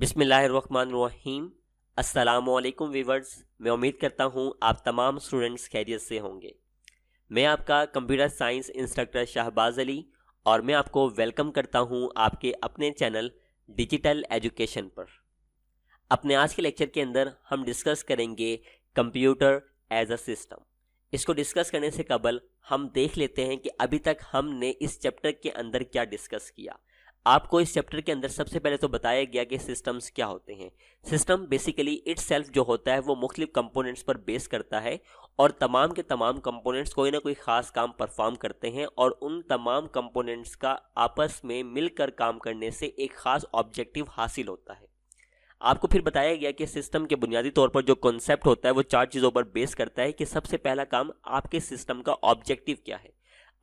बिस्मिल्लाहिर्रहमानिर्रहीम। अस्सलामुअलैकुम वीवर्स। मैं उम्मीद करता हूँ आप तमाम स्टूडेंट्स खैरियत से होंगे। मैं आपका computer science instructor Shahbaz Ali और मैं आपको वेलकम करता हूँ आपके अपने चैनल डिजिटल एजुकेशन पर। अपने आज के लेक्चर के अंदर हम डिस्कस करेंगे कंप्यूटर एज अ सिस्टम। इसको डिस्कस करने से कबल हम देख लेते हैं कि अभी तक हमने इस चैप्टर के अंदर क्या डिस्कस किया। आपको इस चैप्टर के अंदर सबसे पहले तो बताया गया कि सिस्टम्स क्या होते हैं। सिस्टम बेसिकली इटसेल्फ जो होता है वो मुख्तलिफ कंपोनेंट्स पर बेस करता है और तमाम के तमाम कंपोनेंट्स कोई ना कोई ख़ास काम परफॉर्म करते हैं और उन तमाम कंपोनेंट्स का आपस में मिलकर काम करने से एक ख़ास ऑब्जेक्टिव हासिल होता है। आपको फिर बताया गया कि सिस्टम के बुनियादी तौर पर जो कॉन्सेप्ट होता है वो चार चीज़ों पर बेस करता है कि सबसे पहला काम आपके सिस्टम का ऑब्जेक्टिव क्या है,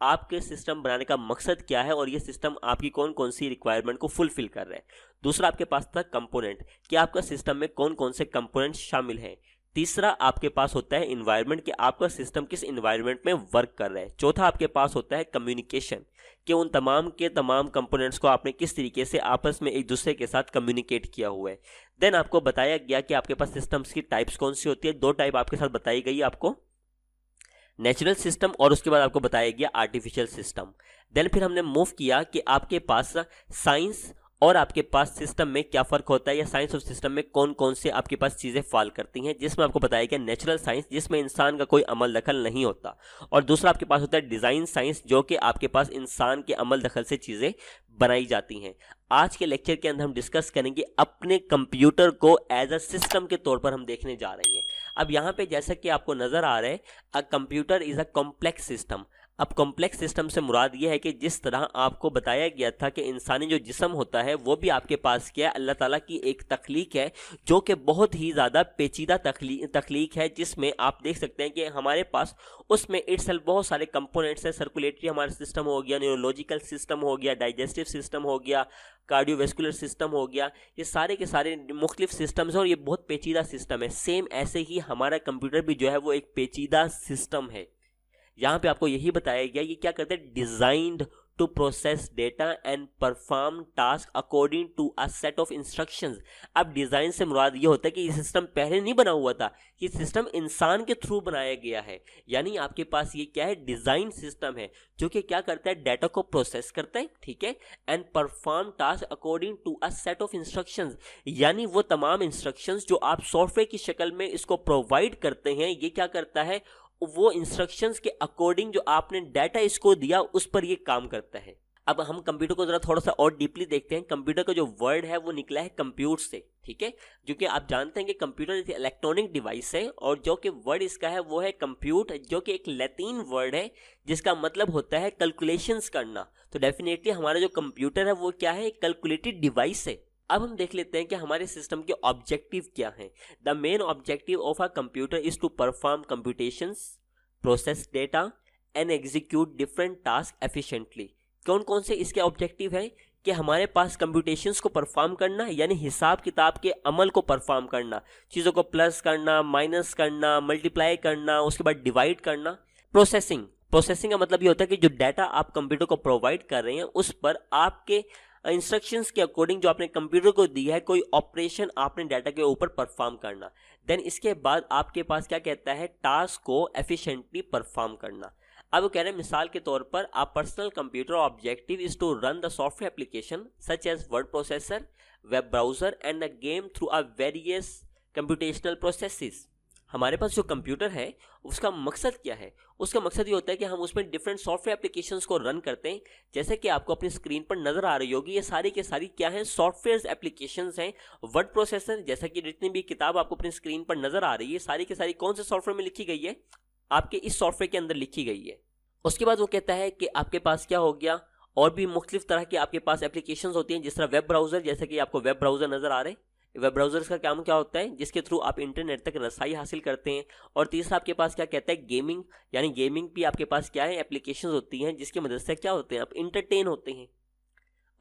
आपके सिस्टम बनाने का मकसद क्या है और ये सिस्टम आपकी कौन कौन सी रिक्वायरमेंट को फुलफिल कर रहा है। दूसरा आपके पास था कंपोनेंट कि आपका सिस्टम में कौन कौन से कंपोनेंट शामिल हैं। तीसरा आपके पास होता है इन्वायरमेंट कि आपका सिस्टम किस इन्वायरमेंट में वर्क कर रहा है। चौथा आपके पास होता है कम्युनिकेशन कि उन तमाम के तमाम कंपोनेंट्स को आपने किस तरीके से आपस में एक दूसरे के साथ कम्युनिकेट किया हुआ है। देन आपको बताया गया कि आपके पास सिस्टम्स की टाइप्स कौन सी होती है। दो टाइप आपके साथ बताई गई आपको, नेचुरल सिस्टम और उसके बाद आपको बताया गया आर्टिफिशियल सिस्टम। देन फिर हमने मूव किया कि आपके पास साइंस और आपके पास सिस्टम में क्या फ़र्क होता है या साइंस और सिस्टम में कौन कौन से आपके पास चीज़ें फॉल करती हैं, जिसमें आपको बताया गया नेचुरल साइंस जिसमें इंसान का कोई अमल दखल नहीं होता और दूसरा आपके पास होता है डिज़ाइन साइंस जो कि आपके पास इंसान के अमल दखल से चीज़ें बनाई जाती हैं। आज के लेक्चर के अंदर हम डिस्कस करेंगे अपने कंप्यूटर को एज अ सिस्टम के तौर पर हम देखने जा रहे हैं। अब यहाँ पे जैसा कि आपको नज़र आ रहा है, a computer is a complex system. अब कॉम्प्लेक्स सिस्टम से मुराद ये है कि जिस तरह आपको बताया गया था कि इंसानी जो जिस्म होता है वो भी आपके पास क्या है, अल्लाह ताला की एक तख्लीक है जो कि बहुत ही ज़्यादा पेचीदा तख्लीक है, जिसमें आप देख सकते हैं कि हमारे पास उसमें इटसेल्फ बहुत सारे कंपोनेंट्स हैं। सर्कुलेटरी हमारा सिस्टम हो गया, न्यूरोलॉजिकल सिस्टम हो गया, डाइजेस्टिव सिस्टम हो गया, कार्डियोवेस्कुलर सिस्टम हो गया, ये सारे के सारे मुख्तलिफ सिस्टम्स हैं और ये बहुत पेचीदा सिस्टम है। सेम ऐसे ही हमारा कंप्यूटर भी जो है वो एक पेचीदा सिस्टम है। यहाँ पे आपको यही बताया गया ये क्या करते हैं, designed to process data and perform task according to a set of instructions. अब डिजाइन से मुराद ये होता है कि ये सिस्टम पहले नहीं बना हुआ था, ये सिस्टम इंसान के थ्रू बनाया गया है। यानी आपके पास ये क्या है, डिजाइन सिस्टम है जो कि क्या करता है, डाटा को प्रोसेस करता है, ठीक है, and perform task according to a set of instructions. यानी वो तमाम इंस्ट्रक्शंस जो आप सॉफ्टवेयर की शक्ल में इसको प्रोवाइड करते हैं, ये क्या करता है, वो इंस्ट्रक्शंस के अकॉर्डिंग जो आपने डाटा इसको दिया उस पर ये काम करता है। अब हम कंप्यूटर को जरा थोड़ा सा और डीपली देखते हैं। कंप्यूटर का जो वर्ड है वो निकला है कंप्यूट से, ठीक है, क्योंकि आप जानते हैं कि कंप्यूटर एक इलेक्ट्रॉनिक डिवाइस है और जो कि वर्ड इसका है वो है कंप्यूट, जो कि एक लैटिन वर्ड है जिसका मतलब होता है कैलकुलेशंस करना। तो डेफिनेटली हमारा जो कंप्यूटर है वो क्या है, एक कैलकुलेटेड डिवाइस है। अब हम देख लेते हैं कि हमारे सिस्टम के ऑब्जेक्टिव क्या हैं। The main objective of a computer is to perform computations, process data and execute different task efficiently. कौन कौन से इसके ऑब्जेक्टिव हैं कि हमारे पास कंप्यूटेशंस को परफॉर्म करना, यानी हिसाब किताब के अमल को परफॉर्म करना, चीज़ों को प्लस करना, माइनस करना, मल्टीप्लाई करना, उसके बाद डिवाइड करना। प्रोसेसिंग का मतलब ये होता है कि जो डाटा आप कंप्यूटर को प्रोवाइड कर रहे हैं उस पर आपके इंस्ट्रक्शंस के अकॉर्डिंग जो आपने कंप्यूटर को दी है कोई ऑपरेशन आपने डाटा के ऊपर परफॉर्म करना। देन इसके बाद आपके पास क्या कहता है, टास्क को एफिशिएंटली परफॉर्म करना। अब वो कह रहे हैं मिसाल के तौर पर a personal computer objective is to run the software application such as word processor, web browser and the game through a various computational processes. हमारे पास जो कंप्यूटर है उसका मकसद क्या है, उसका मकसद ये होता है कि हम उसमें डिफरेंट सॉफ्टवेयर एप्लीकेशंस को रन करते हैं। जैसे कि आपको अपनी स्क्रीन पर नजर आ रही होगी, ये सारी के सारी क्या है, सॉफ्टवेयर एप्लीकेशंस हैं। वर्ड प्रोसेसर, जैसा कि जितनी भी किताब आपको अपनी स्क्रीन पर नजर आ रही है सारी की सारी कौन से सॉफ्टवेयर में लिखी गई है, आपके इस सॉफ्टवेयर के अंदर लिखी गई है। उसके बाद वो कहता है कि आपके पास क्या हो गया, और भी मुख्तलिफ तरह के आपके पास एप्लीकेशंस होती हैं, जिस तरह वेब ब्राउजर, जैसे कि आपको वेब ब्राउजर नजर आ रहे हैं। वेब ब्राउजर्स का काम क्या होता है, जिसके थ्रू आप इंटरनेट तक रसाई हासिल करते हैं। और तीसरा आपके पास क्या कहता है, गेमिंग, यानी गेमिंग भी आपके पास क्या है, एप्लीकेशंस होती हैं जिसकी मदद से क्या होते हैं, आप इंटरटेन होते हैं।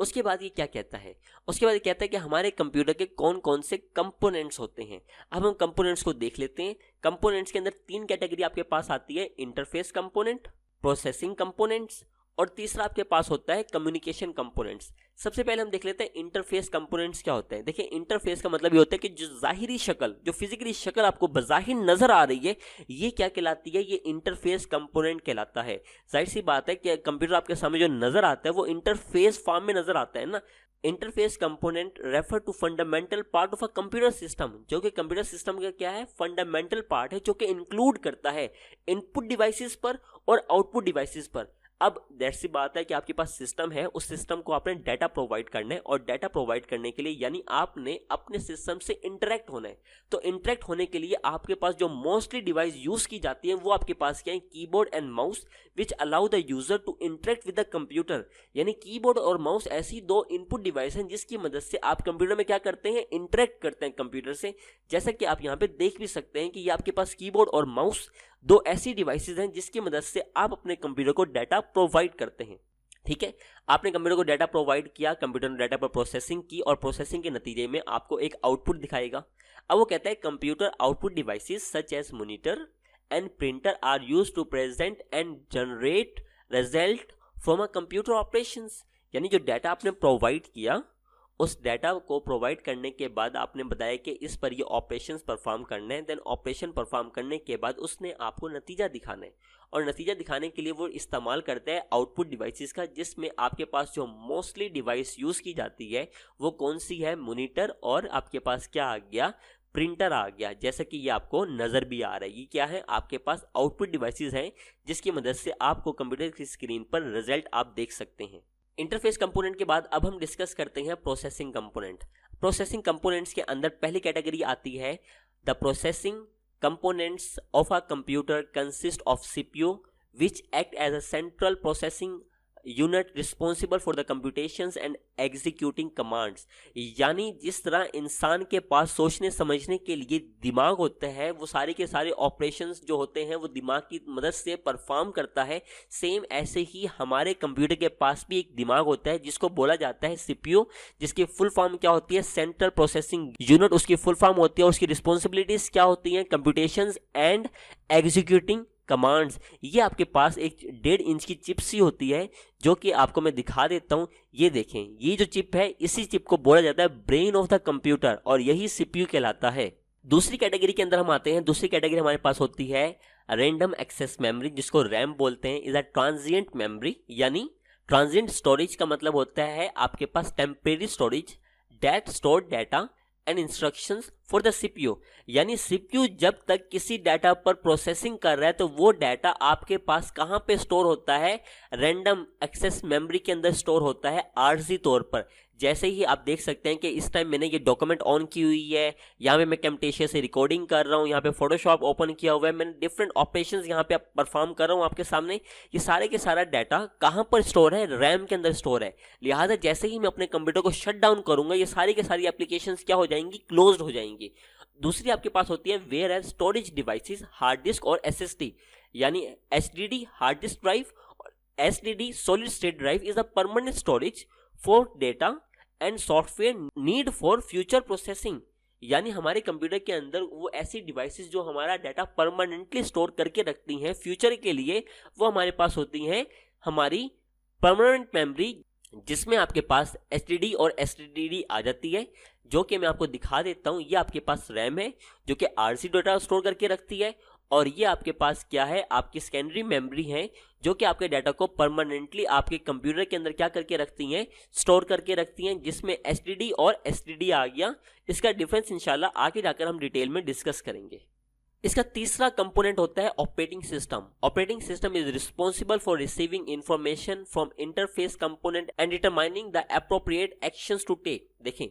उसके बाद ये क्या कहता है, उसके बाद ये कहता है कि हमारे कंप्यूटर के कौन कौन से कंपोनेंट्स होते हैं। अब हम कंपोनेंट्स को देख लेते हैं। कंपोनेंट्स के अंदर तीन कैटेगरी आपके पास आती है, इंटरफेस कंपोनेंट, प्रोसेसिंग कंपोनेंट्स और तीसरा आपके पास होता है कम्युनिकेशन कंपोनेंट्स। सबसे पहले हम देख लेते हैं इंटरफेस कंपोनेंट्स क्या होते हैं। देखिए, इंटरफेस का मतलब ये होता है कि जो ज़ाहिरी शक्ल, जो फिजिकली शक्ल आपको बज़ाहिर नज़र आ रही है, ये क्या कहलाती है, ये इंटरफेस कंपोनेंट कहलाता है। जाहिर सी बात है कि कंप्यूटर आपके सामने जो नज़र आता है वो इंटरफेस फॉर्म में नज़र आता है ना। Interface component refer to fundamental part of a computer system, जो कि कंप्यूटर सिस्टम का क्या है, फंडामेंटल पार्ट है, जो कि इंक्लूड करता है इनपुट डिवाइसेस पर और आउटपुट डिवाइसेस पर। अब दैट सी बात है कि आपके पास सिस्टम है, उस सिस्टम को आपने डाटा प्रोवाइड करना है, और डाटा प्रोवाइड करने के लिए यानी आपने अपने सिस्टम से इंटरेक्ट होना है। तो इंटरेक्ट होने के लिए आपके पास जो मोस्टली डिवाइस यूज की जाती है वो आपके पास क्या है, keyboard and mouse, which allow the user to interact with the computer. यानी कीबोर्ड और माउस ऐसी दो इनपुट डिवाइस हैं जिसकी मदद से आप कंप्यूटर में क्या करते हैं, इंटरेक्ट करते हैं कंप्यूटर से। जैसा कि आप यहाँ पे देख भी सकते हैं कि ये आपके पास कीबोर्ड और माउस दो ऐसी डिवाइसेस हैं जिसकी मदद से आप अपने कंप्यूटर को डाटा प्रोवाइड करते हैं। ठीक है, आपने कंप्यूटर को डाटा प्रोवाइड किया, कंप्यूटर ने डाटा पर प्रोसेसिंग की, और प्रोसेसिंग के नतीजे में आपको एक आउटपुट दिखाएगा। अब वो कहता है computer output devices such as monitor and printer are used to present and generate result from a computer operations. यानी जो डाटा आपने प्रोवाइड किया, उस डाटा को प्रोवाइड करने के बाद आपने बताया कि इस पर ये ऑपरेशंस परफॉर्म करने हैं, देन ऑपरेशन परफॉर्म करने के बाद उसने आपको नतीजा दिखाना है, और नतीजा दिखाने के लिए वो इस्तेमाल करता है आउटपुट डिवाइसेस का, जिसमें आपके पास जो मोस्टली डिवाइस यूज़ की जाती है वो कौन सी है, मॉनिटर, और आपके पास क्या आ गया, प्रिंटर आ गया। जैसा कि ये आपको नज़र भी आ रहा है, ये क्या है, आपके पास आउटपुट डिवाइसेस हैं जिसकी मदद से आपको कंप्यूटर की स्क्रीन पर रिजल्ट आप देख सकते हैं। इंटरफेस कंपोनेंट के बाद अब हम डिस्कस करते हैं प्रोसेसिंग कंपोनेंट। प्रोसेसिंग कंपोनेंट्स के अंदर पहली कैटेगरी आती है the processing components of a computer consist of CPU which act as a central processing unit responsible for the computations and executing commands. यानी जिस तरह इंसान के पास सोचने समझने के लिए दिमाग होता है, वो सारे के सारे ऑपरेशंस जो होते हैं वो दिमाग की मदद से परफॉर्म करता है, सेम ऐसे ही हमारे कंप्यूटर के पास भी एक दिमाग होता है जिसको बोला जाता है सीपीयू, जिसकी फुल फॉर्म क्या होती है, सेंट्रल प्रोसेसिंग यूनिट उसकी फुल फॉर्म होती है। उसकी रिस्पॉन्सिबिलिटीज क्या होती हैं, कंप्यूटेशंस एंड एग्जीक्यूटिंग कमांड्स। ये आपके पास एक 1.5 इंच की चिप सी होती है, जो कि आपको मैं दिखा देता हूं। ये देखें, ये जो चिप है, इसी चिप को बोला जाता है ब्रेन ऑफ द कंप्यूटर, और यही सीपीयू कहलाता है। दूसरी कैटेगरी के अंदर हम आते हैं। दूसरी कैटेगरी हमारे पास होती है रैंडम एक्सेस मेमोरी, जिसको रैम बोलते हैं, इज अ ट्रांजिएंट मेमोरी। यानी ट्रांजिएंट स्टोरेज का मतलब होता है आपके पास temporary storage that store data and instructions for the CPU. यानी सीपीयू जब तक किसी डाटा पर प्रोसेसिंग कर रहा है तो वो डाटा आपके पास कहाँ पे स्टोर होता है, रैंडम एक्सेस मेमोरी के अंदर स्टोर होता है आरजी तौर पर। जैसे ही आप देख सकते हैं कि इस टाइम मैंने ये डॉक्यूमेंट ऑन की हुई है, यहाँ पे मैं कैमटेशिया से रिकॉर्डिंग कर रहा हूँ, यहाँ पे फोटोशॉप ओपन किया हुआ है, मैंने डिफरेंट ऑपरेशंस यहाँ पे परफॉर्म कर रहा हूँ आपके सामने। ये सारे के सारा डाटा कहाँ पर स्टोर है, रैम के अंदर स्टोर है। लिहाजा जैसे ही मैं अपने कंप्यूटर को शट डाउन करूंगा, ये सारी के सारी एप्लीकेशंस क्या हो जाएंगी, क्लोज्ड हो जाएंगी। दूसरी आपके पास होती है where as storage devices, hard disk और एसएसडी। यानी एचडीडी हार्ड डिस्क ड्राइव और SDD solid state drive is a permanent storage for data and software need for future processing. यानी हमारे कंप्यूटर के अंदर वो ऐसी डिवाइसेस जो हमारा डाटा परमानेंटली स्टोर करके रखती हैं फ्यूचर के लिए, वो हमारे पास होती हैं हमारी परमानेंट मेमोरी, जिसमें आपके पास एचडीडी और एसडीडी आ जाती है, जो कि मैं आपको दिखा देता हूं। ये आपके पास रैम है जो कि आरसी डाटा स्टोर करके रखती है, और ये आपके पास क्या है, आपकी सेकेंडरी मेमोरी है जो कि आपके डाटा को परमानेंटली आपके कंप्यूटर के अंदर क्या करके रखती हैं, स्टोर करके रखती हैं, जिसमें एचडीडी और एसडीडी आ गया। इसका डिफरेंस इंशाल्लाह आगे जाकर हम डिटेल में डिस्कस करेंगे। इसका तीसरा कंपोनेंट होता है operating system. Operating system is responsible for receiving information from interface component and determining the appropriate actions to take. देखें,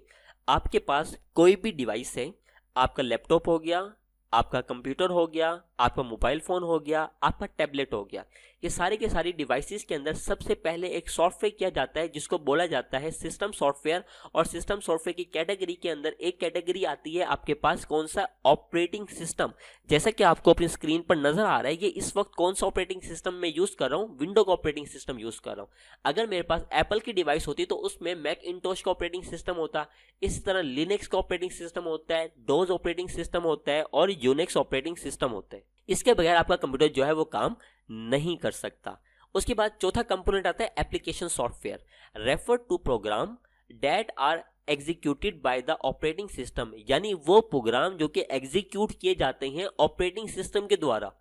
आपके पास कोई भी डिवाइस है, आपका लैपटॉप हो गया, आपका कंप्यूटर हो गया, आपका मोबाइल फ़ोन हो गया, आपका टैबलेट हो गया, ये सारे के सारी डिवाइसेस के अंदर सबसे पहले एक सॉफ्टवेयर किया जाता है जिसको बोला जाता है सिस्टम सॉफ्टवेयर। और सिस्टम सॉफ्टवेयर की कैटेगरी के अंदर एक कैटेगरी आती है आपके पास कौन सा, ऑपरेटिंग सिस्टम। जैसा कि आपको अपनी स्क्रीन पर नजर आ रहा है, ये इस वक्त कौन सा ऑपरेटिंग सिस्टम मैं यूज़ कर रहा हूँ, विंडो का ऑपरेटिंग सिस्टम यूज़ कर रहा हूँ। अगर मेरे पास एप्पल की डिवाइस होती तो उसमें मैकिंटोश का ऑपरेटिंग सिस्टम होता, इस तरह लिनक्स का ऑपरेटिंग सिस्टम होता है, डोज ऑपरेटिंग सिस्टम होता है और यूनिक्स ऑपरेटिंग सिस्टम होता है। इसके बगैर आपका कंप्यूटर जो है वो काम नहीं कर सकता। उसके बाद चौथा कंपोनेंट आता है application software, refer to program that are executed by the operating system, यानी वो प्रोग्राम जो कि एग्जीक्यूट किए जाते हैं ऑपरेटिंग सिस्टम के द्वारा,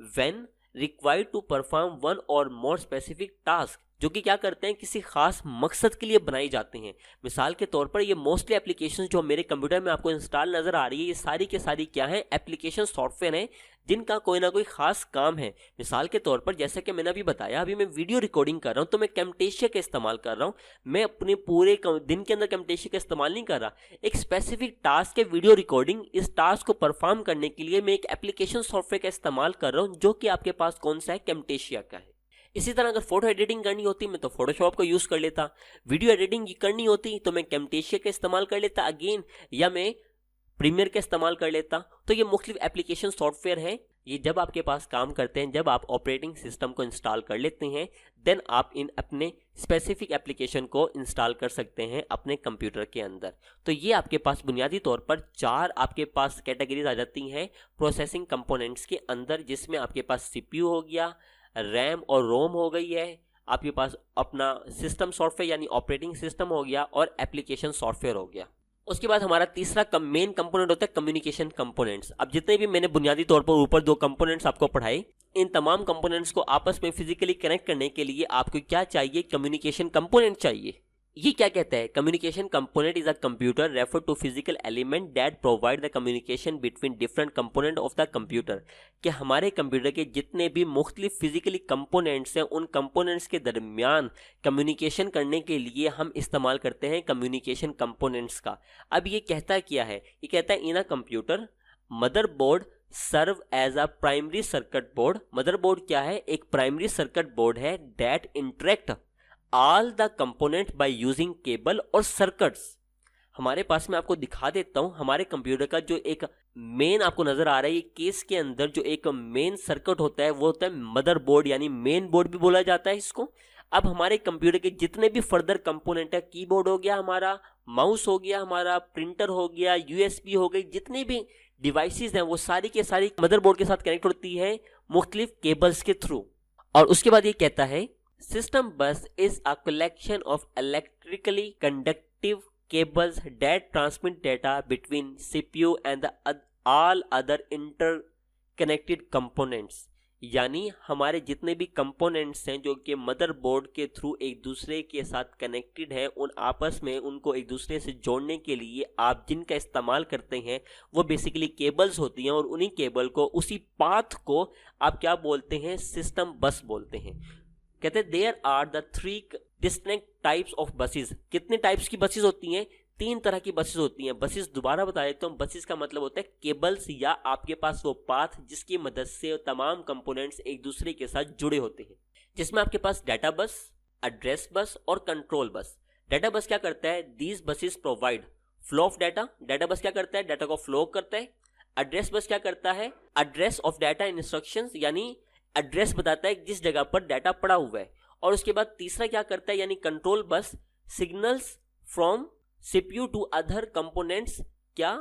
when required to perform one or more specific task, जो कि क्या करते हैं, किसी खास मकसद के लिए बनाई जाते हैं। मिसाल के तौर पर ये मोस्टली एप्लीकेशंस जो मेरे कंप्यूटर में आपको इंस्टॉल नजर आ रही है, ये सारी के सारी क्या है, एप्लीकेशन सॉफ्टवेयर हैं जिनका कोई ना कोई खास काम है। मिसाल के तौर पर जैसा कि मैंने अभी बताया, अभी मैं वीडियो रिकॉर्डिंग कर रहा हूं तो मैं कैमटेशिया का इस्तेमाल कर रहा हूं। मैं अपने पूरे दिन के अंदर कैमटेशिया का इस्तेमाल नहीं कर रहा। एक स्पेसिफिक टास्क है वीडियो रिकॉर्डिंग, इस टास्क को परफॉर्म करने के लिए मैं एक एप्लीकेशन सॉफ्टवेयर का इस्तेमाल कर रहा हूं जो कि आपके पास कौन सा है, कैमटेशिया का है। इसी तरह अगर फोटो एडिटिंग करनी होती मैं तो फोटोशॉप को यूज कर लेता, वीडियो एडिटिंग करनी होती तो मैं कैमटेशिया का इस्तेमाल कर लेता अगेन, या मैं प्रीमियर का इस्तेमाल कर लेता। तो ये मुख्तलिफ एप्लीकेशन सॉफ्टवेयर हैं, ये जब आपके पास काम करते हैं, जब आप ऑपरेटिंग सिस्टम को इंस्टॉल कर लेते हैं, देन आप इन अपने स्पेसिफिक एप्लीकेशन को इंस्टॉल कर सकते हैं अपने कंप्यूटर के अंदर। तो ये आपके पास बुनियादी तौर पर 4 आपके पास कैटेगरीज आ जाती हैं प्रोसेसिंग कंपोनेंट्स के अंदर, जिसमें आपके पास सीपीयू हो गया, रैम और रोम हो गई है, आपके पास अपना सिस्टम सॉफ्टवेयर यानी ऑपरेटिंग सिस्टम हो गया, और एप्लीकेशन सॉफ्टवेयर हो गया। उसके बाद हमारा तीसरा मेन कंपोनेंट होता है कम्युनिकेशन कंपोनेंट्स। अब जितने भी मैंने बुनियादी तौर पर ऊपर 2 कंपोनेंट्स आपको पढ़ाए, इन तमाम कंपोनेंट्स को आपस में फिजिकली कनेक्ट करने के लिए आपको क्या चाहिए, कम्युनिकेशन कंपोनेंट चाहिए। ये क्या कहता है, communication component is a computer refer to physical element that provide the communication between different component of the computer, कि हमारे कंप्यूटर के जितने भी मुख्तलिफ फिजिकली कंपोनेंट्स हैं, उन कंपोनेंट्स के दरमियान कम्युनिकेशन करने के लिए हम इस्तेमाल करते हैं कम्युनिकेशन कंपोनेंट्स का। अब ये कहता क्या है, ये कहता है in a computer motherboard serve as a primary circuit board. Motherboard क्या है, एक प्राइमरी सर्किट बोर्ड है that interact all the component by using cable और सर्किट्स। हमारे पास मैं आपको दिखा देता हूं, हमारे कंप्यूटर का जो एक मेन आपको नजर आ रहा है, ये केस के अंदर जो एक मेन सर्किट होता है वो होता है मदरबोर्ड, यानी मेन बोर्ड भी बोला जाता है इसको। अब हमारे कंप्यूटर के जितने भी फर्दर कंपोनेंट है, कीबोर्ड हो गया हमारा, माउस हो गया हमारा, प्रिंटर हो गया, यूएसबी हो गई, जितने भी डिवाइसेस हैं वो सारी के सारी मदरबोर्ड के साथ कनेक्ट होती है मुख्तलिफ केबल्स के थ्रू। और उसके बाद ये कहता है System bus is a collection of electrically conductive cables that transmit data between CPU and all other interconnected components। यानी हमारे जितने भी कंपोनेंट्स हैं जो कि मदरबोर्ड के थ्रू एक दूसरे के साथ कनेक्टेड हैं, उन आपस में उनको एक दूसरे से जोड़ने के लिए आप जिनका इस्तेमाल करते हैं वो बेसिकली केबल्स होती हैं, और उन्हीं केबल को, उसी पाथ को आप क्या बोलते हैं, सिस्टम बस बोलते हैं। कहते हैं there are the 3 distinct types of buses. कितने टाइप्स की बसेस होती हैं, 3 तरह की बसेस होती हैं। बसेस दोबारा बता देता हूं, बसेस का मतलब होता है केबल्स या आपके पास वो पाथ जिसकी मदद से तमाम कंपोनेंट्स एक दूसरे के साथ जुड़े होते हैं, जिसमें आपके पास डाटा बस, एड्रेस बस और कंट्रोल बस। डाटा बस क्या करता है, these buses provide flow of data. Data बस क्या करता है, डाटा को फ्लो करता है। एड्रेस बस क्या करता है, एड्रेस ऑफ डाटा इंस्ट्रक्शंस, यानी एड्रेस बताता है जिस जगह पर डाटा पड़ा हुआ है। और उसके बाद तीसरा क्या करता है, यानी control bus signals from CPU to other components, क्या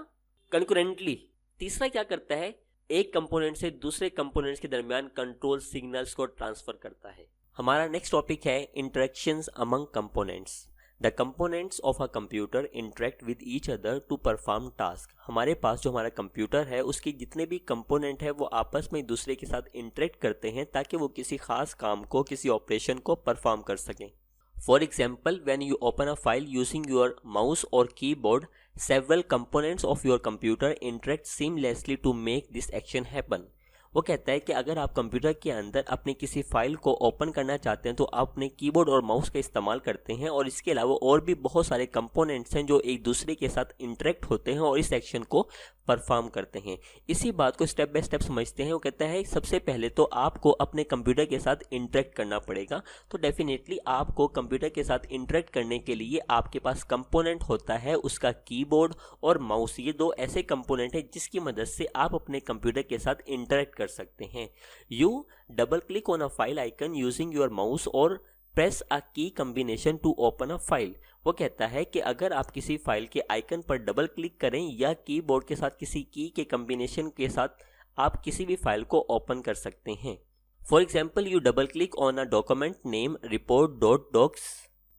कंकरेंटली। तीसरा क्या करता है, एक कंपोनेंट से दूसरे कंपोनेंट्स के दरमियान कंट्रोल सिग्नल्स को ट्रांसफर करता है। हमारा नेक्स्ट टॉपिक है interactions among components. The components of a computer interact with each other to perform task. हमारे पास जो हमारा कंप्यूटर है उसके जितने भी कंपोनेंट है वो आपस में एक दूसरे के साथ इंटरेक्ट करते हैं ताकि वो किसी खास काम को, किसी ऑपरेशन को परफॉर्म कर सकें। For example, when you open a file using your mouse और keyboard, several components of your computer interact seamlessly to make this action happen. वो कहता है कि अगर आप कंप्यूटर के अंदर अपनी किसी फाइल को ओपन करना चाहते हैं तो आप अपने कीबोर्ड और माउस का इस्तेमाल करते हैं, और इसके अलावा और भी बहुत सारे कंपोनेंट्स हैं जो एक दूसरे के साथ इंटरेक्ट होते हैं और इस एक्शन को परफॉर्म करते हैं। इसी बात को स्टेप बाय स्टेप समझते हैं। वो कहता है सबसे पहले तो आपको अपने कंप्यूटर के साथ इंटरेक्ट करना पड़ेगा। तो डेफिनेटली आपको कंप्यूटर के साथ इंटरेक्ट करने के लिए आपके पास कंपोनेंट होता है, उसका कीबोर्ड और माउस। ये 2 ऐसे कंपोनेंट हैं जिसकी मदद से आप अपने कंप्यूटर के साथ इंटरेक्ट कर सकते हैं। You double click on a file icon using your mouse or press a key combination to open a file. वो कहता है कि अगर आप किसी फाइल के आइकन पर डबल क्लिक करें या कीबोर्ड के साथ किसी की के कॉम्बिनेशन के साथ आप किसी भी फाइल को ओपन कर सकते हैं। For example, you double click on a document name report.docs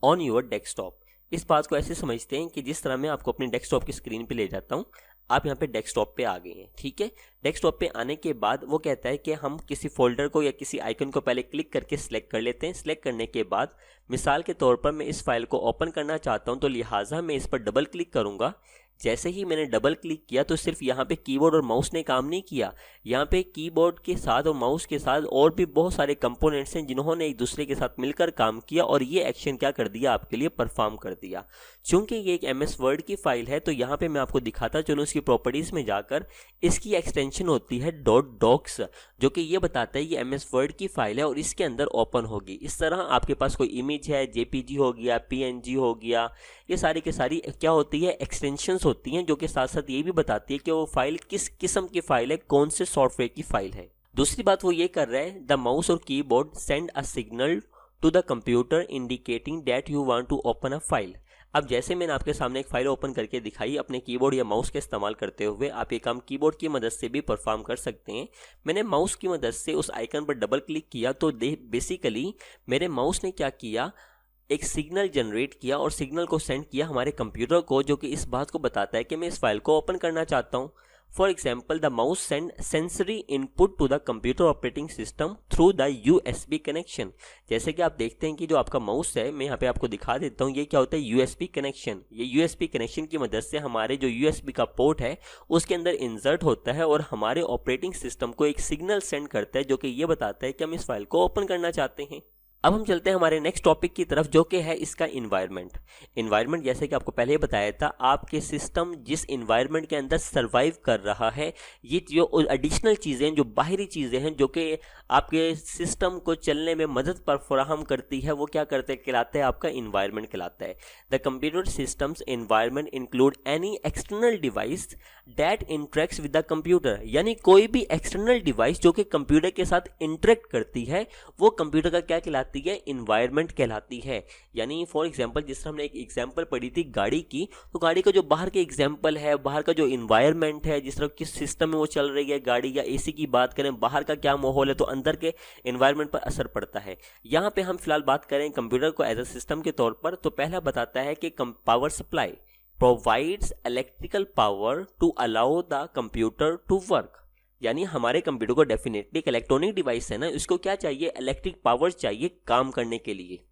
on your desktop. इस बात को ऐसे समझते हैं कि जिस तरह मैं आपको अपने डेस्कटॉप की स्क्रीन पे ले जाता हूँ, आप यहाँ पे डेस्कटॉप पे आ गए हैं, ठीक है। डेस्कटॉप पे आने के बाद वो कहता है कि हम किसी फोल्डर को या किसी आइकन को पहले क्लिक करके सिलेक्ट कर लेते हैं। सिलेक्ट करने के बाद मिसाल के तौर पर मैं इस फाइल को ओपन करना चाहता हूँ, तो लिहाजा मैं इस पर डबल क्लिक करूँगा। जैसे ही मैंने डबल क्लिक किया तो सिर्फ यहाँ पे कीबोर्ड और माउस ने काम नहीं किया, यहाँ पे कीबोर्ड के साथ और माउस के साथ और भी बहुत सारे कंपोनेंट्स हैं जिन्होंने एक दूसरे के साथ मिलकर काम किया और ये एक्शन क्या कर दिया, आपके लिए परफॉर्म कर दिया। चूंकि ये एक MS वर्ड की फाइल है तो यहाँ पे मैं आपको दिखाता चलूँ, इसकी प्रॉपर्टीज़ में जाकर इसकी एक्सटेंशन होती है .docs, जो कि ये बताता है ये MS वर्ड की फाइल है और इसके अंदर ओपन होगी। इस तरह आपके पास कोई इमेज है, JPG हो गया, PNG हो गया, ये सारी के सारी क्या होती है, एक्सटेंशंस होती हैं, जो कि साथ साथ ये भी बताती है कि वो फाइल किस किस्म की फाइल है, कौन से सॉफ्टवेयर की फाइल है। दूसरी बात वो ये कर रहा है, द माउस और keyboard send a signal to the computer indicating that you want to open a file. अब जैसे मैंने आपके सामने एक फाइल ओपन करके दिखाई अपने कीबोर्ड या माउस का इस्तेमाल करते हुए, आप ये काम कीबोर्ड की मदद से भी परफॉर्म कर सकते हैं। मैंने माउस की मदद से उस आइकन पर डबल क्लिक किया तो बेसिकली मेरे माउस ने क्या किया, एक सिग्नल जनरेट किया और सिग्नल को सेंड किया हमारे कंप्यूटर को, जो कि इस बात को बताता है कि मैं इस फाइल को ओपन करना चाहता हूँ। For example, the mouse send sensory input to the computer operating system through the USB connection. जैसे कि आप देखते हैं कि जो आपका माउस है, मैं यहाँ पे आपको दिखा देता हूँ, ये क्या होता है, USB कनेक्शन। ये USB कनेक्शन की मदद से हमारे जो USB का पोर्ट है उसके अंदर इंसर्ट होता है और हमारे ऑपरेटिंग सिस्टम को एक सिग्नल सेंड करता है, जो कि ये बताता है कि हम इस फाइल को ओपन करना चाहते हैं। अब हम चलते हैं हमारे नेक्स्ट टॉपिक की तरफ, जो कि है इसका इन्वायरमेंट। इन्वायरमेंट जैसे कि आपको पहले ही बताया था, आपके सिस्टम जिस इन्वायरमेंट के अंदर सर्वाइव कर रहा है, ये जो एडिशनल चीज़ें, जो बाहरी चीज़ें हैं जो कि आपके सिस्टम को चलने में मदद पर फराहम करती है, वो क्या करते कहलाता है, आपका इन्वायरमेंट कहलाता है। The computer systems environment include any external device that interacts with the computer, यानी कोई भी एक्सटर्नल डिवाइस जो कि कंप्यूटर के साथ इंटरेक्ट करती है, वो कंप्यूटर का क्या कहलाती है, इन्वायरमेंट कहलाती है। यानी फॉर एग्जांपल, जिस तरह हमने एक एग्जांपल पढ़ी थी गाड़ी की, तो गाड़ी का जो बाहर के एग्जांपल है, बाहर का जो इन्वायरमेंट है, जिस तरह किस सिस्टम में वो चल रही है गाड़ी, या AC की बात करें, बाहर का क्या माहौल है, तो अंदर के इन्वायरमेंट पर असर पड़ता है। यहाँ पे हम फिलहाल बात करें कंप्यूटर को एज अ सिस्टम के तौर पर, तो पहला बताता है कि power supply provides electrical power to allow the computer to work. यानी हमारे कंप्यूटर को डेफिनेटली एक इलेक्ट्रॉनिक डिवाइस है ना, इसको क्या चाहिए, इलेक्ट्रिक पावर चाहिए काम करने के लिए।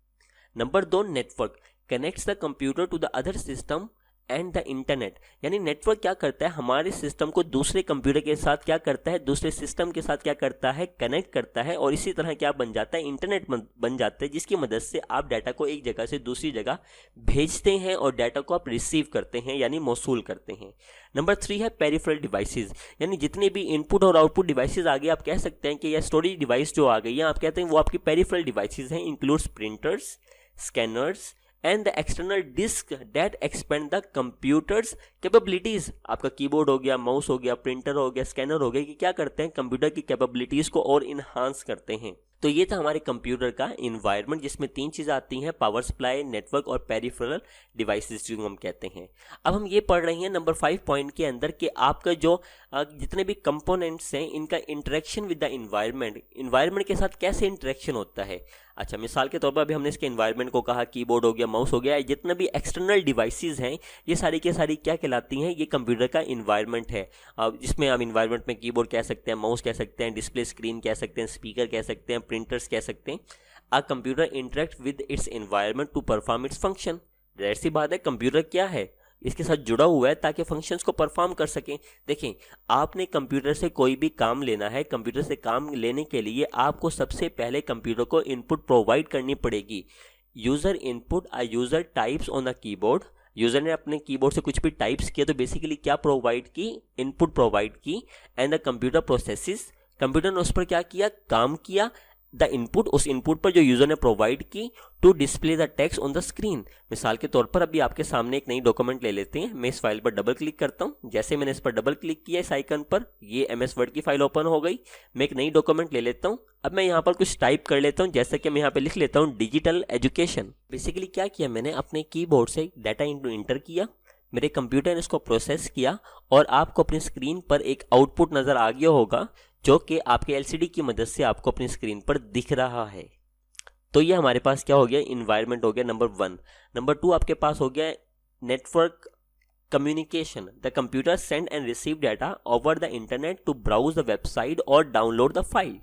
Number 2, network connects the computer to the other system and the internet. यानी नेटवर्क क्या करता है, हमारे सिस्टम को दूसरे कंप्यूटर के साथ क्या करता है, दूसरे सिस्टम के साथ क्या करता है, कनेक्ट करता है, और इसी तरह क्या बन जाता है, इंटरनेट बन जाता है, जिसकी मदद से आप डाटा को एक जगह से दूसरी जगह भेजते हैं और डाटा को आप रिसीव करते हैं, यानी मौसूल करते हैं। नंबर 3 है पेरिफेरल डिवाइसेस, यानी जितने भी इनपुट और आउटपुट डिवाइसेस आ गए, आप कह सकते हैं कि यह स्टोरेज डिवाइस जो आ गई है, आप कहते हैं वो आपकी पेरिफेरल डिवाइसेस हैं, includes printers, scanners and the external disk that expand the computer's capabilities. आपका कीबोर्ड हो गया, माउस हो गया, प्रिंटर हो गया, स्कैनर हो गया, कि क्या करते हैं, कंप्यूटर की कैपेबिलिटीज को और इन्हांस करते हैं। तो ये था हमारे कंप्यूटर का इन्वायरमेंट, जिसमें 3 चीज़ें आती हैं, पावर सप्लाई, नेटवर्क और पेरिफेरल डिवाइसेस जो हम कहते हैं। अब हम ये पढ़ रहे हैं नंबर 5 पॉइंट के अंदर कि आपका जो जितने भी कंपोनेंट्स हैं, इनका इंटरेक्शन विद द इन्वायरमेंट के साथ कैसे इंटरेक्शन होता है। अच्छा, मिसाल के तौर पर अभी हमने इसके इन्वायरमेंट को कहा, कीबोर्ड हो गया, माउस हो गया, जितने भी एक्सटर्नल डिवाइसेस हैं, ये सारी के सारी क्या कहलाती हैं, ये कंप्यूटर का इन्वायरमेंट है। जिसमें हम इन्वायरमेंट में कीबोर्ड कह सकते हैं, माउस कह सकते हैं, डिस्प्ले स्क्रीन कह सकते हैं, स्पीकर कह सकते हैं, प्रिंटर्स कह सकते हैं। A computer interact with its environment to perform its function. जाहिर सी बात है, कंप्यूटर क्या है, इसके साथ जुड़ा हुआ है ताकि फंक्शंस को परफॉर्म कर सकें। देखें, आपने कंप्यूटर से कोई भी काम लेना है, कंप्यूटर से काम लेने के लिए आपको सबसे पहले कंप्यूटर को इनपुट प्रोवाइड करनी पड़ेगी। User input, a user types on a keyboard, user ने अपने कीबोर्ड से कुछ भी टाइप्स किया तो बेसिकली क्या प्रोवाइड की, इनपुट प्रोवाइड की, and the computer processes, computer ने उस पर क्या किया, काम किया, द इनपुट, उस इनपुट पर जो यूजर ने प्रोवाइड की, to display the text on the screen. मिसाल के तौर पर अभी आपके सामने एक नई डॉक्यूमेंट ले लेते हैं, मैं इस फाइल पर डबल क्लिक करता हूं। जैसे मैंने इस पर डबल क्लिक किया इस आइकन पर, ये MS वर्ड की फाइल ओपन हो गई। मैं एक नई डॉक्यूमेंट ले लेता हूं। अब मैं यहाँ पर कुछ टाइप कर लेता हूँ, जैसे कि मैं यहाँ पे लिख लेता हूँ डिजिटल एजुकेशन। बेसिकली क्या किया मैंने, अपने कीबोर्ड से डाटा इंटर किया, मेरे कंप्यूटर ने इसको प्रोसेस किया, और आपको अपनी स्क्रीन पर एक आउटपुट नज़र आ गया होगा, जो कि आपके LCD की मदद से आपको अपनी स्क्रीन पर दिख रहा है। तो ये हमारे पास क्या हो गया, इन्वायरमेंट हो गया नंबर 1। नंबर 2 आपके पास हो गया network communication. The computer send and receive data over the internet to browse the website or download the file.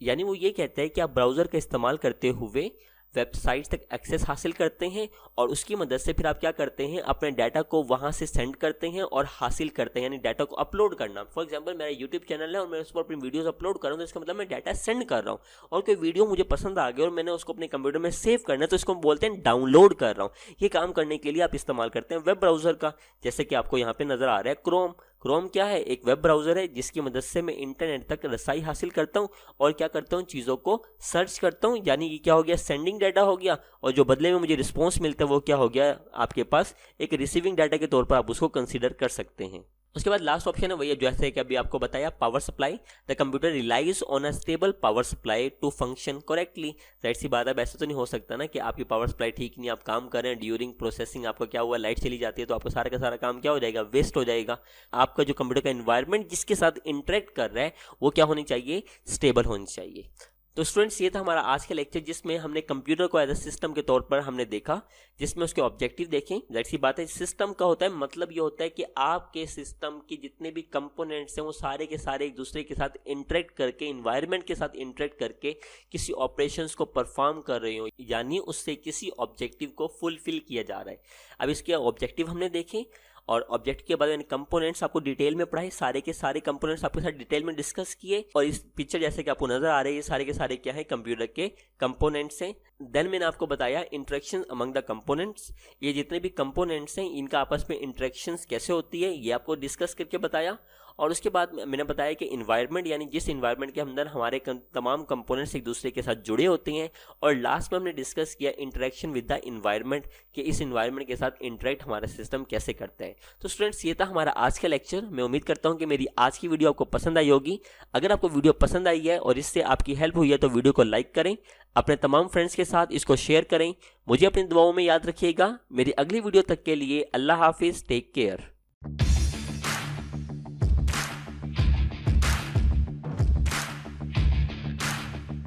यानी वो ये कहते हैं कि आप ब्राउज़र का इस्तेमाल करते हुए वेबसाइट्स तक एक्सेस हासिल करते हैं और उसकी मदद से फिर आप क्या करते हैं, अपने डाटा को वहाँ से सेंड करते हैं और हासिल करते हैं, यानी डाटा को अपलोड करना। फॉर एग्जांपल मेरा यूट्यूब चैनल है और मैं उस पर अपनी वीडियोस अपलोड कर रहा हूँ, तो इसका मतलब मैं डाटा सेंड कर रहा हूँ। और कोई वीडियो मुझे पसंद आ गया और मैंने उसको अपने कंप्यूटर में सेव करना है, तो इसको बोलते हैं डाउनलोड कर रहा हूँ। ये काम करने के लिए आप इस्तेमाल करते हैं वेब ब्राउज़र का, जैसे कि आपको यहाँ पर नज़र आ रहा है क्रोम। क्रोम क्या है, एक वेब ब्राउज़र है जिसकी मदद से मैं इंटरनेट तक रसाई हासिल करता हूँ और क्या करता हूँ, चीज़ों को सर्च करता हूँ। यानी ये क्या हो गया, सेंडिंग डाटा हो गया, और जो बदले में मुझे रिस्पॉन्स मिलता है वो क्या हो गया, आपके पास एक रिसीविंग डाटा के तौर पर आप उसको कंसीडर कर सकते हैं। उसके बाद लास्ट ऑप्शन है वही जैसे कि अभी आपको बताया, power supply. The computer relies on a stable power supply to function correctly. जाहिर सी बात है, ऐसा तो नहीं हो सकता ना कि आपकी पावर सप्लाई ठीक नहीं, आप काम कर रहे हैं, ड्यूरिंग प्रोसेसिंग आपका क्या हुआ, लाइट चली जाती है, तो आपका सारा का सारा काम क्या हो जाएगा, वेस्ट हो जाएगा। आपका जो कंप्यूटर का एनवायरनमेंट जिसके साथ इंटरेक्ट कर रहा है वो क्या होनी चाहिए, स्टेबल होनी चाहिए। तो स्टूडेंट्स ये था हमारा आज का लेक्चर, जिसमें हमने कंप्यूटर को एज अ सिस्टम के तौर पर हमने देखा, जिसमें उसके ऑब्जेक्टिव देखें। जाहिर सी बात है, सिस्टम का होता है मतलब ये होता है कि आपके सिस्टम के जितने भी कंपोनेंट्स हैं वो सारे के सारे एक दूसरे के साथ इंटरेक्ट करके, इन्वायरमेंट के साथ इंटरेक्ट करके किसी ऑपरेशंस को परफॉर्म कर रहे हो, यानी उससे किसी ऑब्जेक्टिव को फुलफिल किया जा रहा है। अब इसके ऑब्जेक्टिव हमने देखे और ऑब्जेक्ट के बाद कंपोनेंट्स आपको डिटेल में पढ़ाए, सारे के सारे कंपोनेंट्स आपके साथ डिटेल में डिस्कस किए। और इस पिक्चर जैसे कि आपको नजर आ रहे हैं, ये सारे के सारे क्या है, कंप्यूटर के कंपोनेंट्स हैं। देन मैंने आपको बताया इंटरेक्शन अमंग द कंपोनेंट्स, ये जितने भी कंपोनेंट्स हैं इनका आपस में इंटरेक्शंस कैसे होती है ये आपको डिस्कस करके बताया। और उसके बाद मैंने बताया कि इन्वायरमेंट, यानी जिस इन्वायरमेंट के अंदर हमारे तमाम कंपोनेंट्स एक दूसरे के साथ जुड़े होते हैं। और लास्ट में हमने डिस्कस किया इंटरेक्शन विद द इन्वायरमेंट, कि इस इन्वायरमेंट के साथ इंटरेक्ट हमारा सिस्टम कैसे करता है। तो स्टूडेंट्स ये था हमारा आज का लेक्चर। मैं उम्मीद करता हूँ कि मेरी आज की वीडियो आपको पसंद आई होगी। अगर आपको वीडियो पसंद आई है और इससे आपकी हेल्प हुई है तो वीडियो को लाइक करें, अपने तमाम फ्रेंड्स के साथ इसको शेयर करें। मुझे अपनी दुआओं में याद रखिएगा। मेरी अगली वीडियो तक के लिए अल्लाह हाफिज़, टेक केयर।